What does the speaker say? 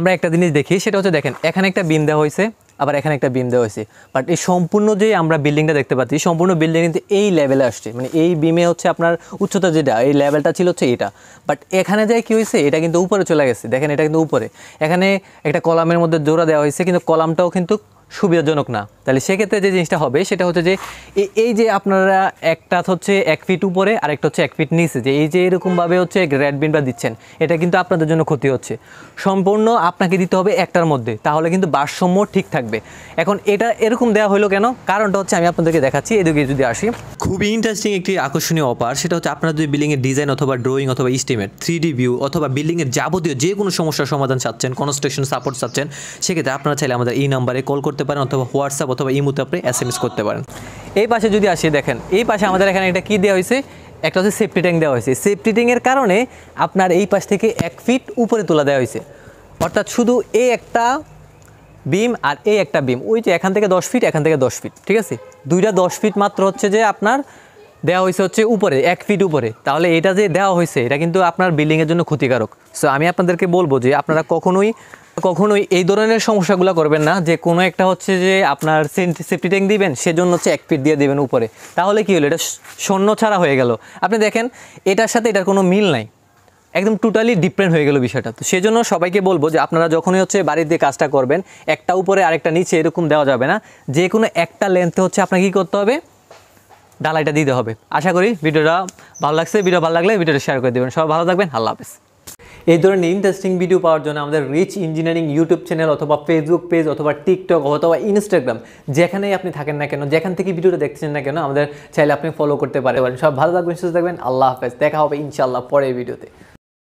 আমরা একটা জিনিস দেখি, সেটা হচ্ছে দেখেন এখানে একটা বিম দেওয়া হয়েছে, আবার এখানে একটা বিম দেওয়া হয়েছে, বাট এই সম্পূর্ণ যে আমরা বিল্ডিংটা দেখতে পাচ্ছি সম্পূর্ণ বিল্ডিং কিন্তু এই লেভেলে আসছে, মানে এই বিমে হচ্ছে আপনার উচ্চতা যেটা এই লেভেলটা ছিল হচ্ছে এটা, বাট এখানে যায় কী হয়েছে এটা কিন্তু উপরে চলে গেছে। দেখেন এটা কিন্তু উপরে, এখানে একটা কলামের মধ্যে জোড়া দেওয়া হয়েছে কিন্তু কলামটাও কিন্তু সুবিধাজনক না। তাহলে সেক্ষেত্রে যে জিনিসটা হবে সেটা হচ্ছে যে এই যে আপনারা একটা হচ্ছে 1 ফিট উপরে আর একটা হচ্ছে 1 ফিট নিচে, যে এই যে এরকমভাবে হচ্ছে রেড বিনটা দিচ্ছেন, এটা কিন্তু আপনাদের জন্য ক্ষতি হচ্ছে। সম্পূর্ণ আপনাকে দিতে হবে একটার মধ্যে, তাহলে কিন্তু ভারসাম্য ঠিক থাকবে। এখন এটা এরকম দেওয়া হলো কেন, কারণটা হচ্ছে আমি আপনাদেরকে দেখাচ্ছি। এদিকে যদি আসি, খুবই ইন্টারেস্টিং একটি আকর্ষণীয় অফার, সেটা হচ্ছে আপনারা যদি বিল্ডিংয়ের ডিজাইন অথবা ড্রয়িং অথবা এস্টিমেট 3D ভিউ অথবা বিল্ডিংয়ের যাবতীয় যে কোনো সমস্যার সমাধান চাচ্ছেন, কনস্ট্রাকশন সাপোর্ট চাচ্ছেন, সেক্ষেত্রে আপনারা চাইলে আমাদের এই নাম্বারে কল করতে পারেন অথবা হোয়াটসঅ্যাপ অথবা ইমোতে আপনি SMS করতে পারেন। এই পাশে যদি আসি, দেখেন এই পাশে আমাদের এখানে একটা কী দেওয়া হয়েছে, একটা হচ্ছে সেফটি ট্যাঙ্ক দেওয়া হয়েছে। সেফটি ট্যাঙ্কের কারণে আপনার এই পাশ থেকে 1 ফিট উপরে তোলা দেওয়া হয়েছে, অর্থাৎ শুধু এই একটা বিম আর এই একটা বিম, ওই যে এখান থেকে 10 ফিট এখান থেকে 10 ফিট, ঠিক আছে, দুইটা 10 ফিট মাত্র হচ্ছে যে আপনার দেওয়া হয়েছে হচ্ছে উপরে 1 ফিট উপরে। তাহলে এটা যে দেওয়া হয়েছে এটা কিন্তু আপনার বিল্ডিংয়ের জন্য ক্ষতিকারক। সো আমি আপনাদেরকে বলবো যে আপনারা কখনোই এই ধরনের সমস্যাগুলো করবেন না, যে কোনো একটা হচ্ছে যে আপনার সেফটি ট্যাঙ্ক দিবেন সেজন্য হচ্ছে 1 ফিট দিয়ে দেবেন উপরে, তাহলে কি হলো, এটা শূন্য ছাড়া হয়ে গেল। আপনি দেখেন এটার সাথে এটার কোনো মিল নাই, একদম টোটালি ডিফারেন্ট হয়ে গেল বিষয়টা। তো সেজন্য সবাইকে বলবো যে আপনারা যখনই হচ্ছে বাড়িতে কাজটা করবেন, একটা উপরে আরেকটা নিচে এরকম দেওয়া যাবে না, যে কোনো একটা লেন্থে হচ্ছে আপনাকে কী করতে হবে, ঢালাইটা দিতে হবে। আশা করি ভিডিওটা ভালো লাগছে, ভিডিও ভালো লাগলে ভিডিওটা শেয়ার করে দেবেন। সবাই ভালো থাকবেন, আল্লাহ হাফেজ। এই ধরনের ইন্টারেস্টিং ভিডিও পাওয়ার জন্য আমাদের রিচ ইঞ্জিনিয়ারিং ইউটিউব চ্যানেল অথবা ফেসবুক পেজ অথবা টিকটক অথবা ইনস্টাগ্রাম, যেখানেই আপনি থাকেন না কেন, যেখান থেকে ভিডিওটা দেখছেন না কেন, আমাদের চাইলে আপনি ফলো করতে পারেন। সব ভালো থাকবেন, সুস্থ থাকবেন, আল্লাহ হাফেজ। দেখা হবে ইনশাআল্লাহ পরের ভিডিওতে।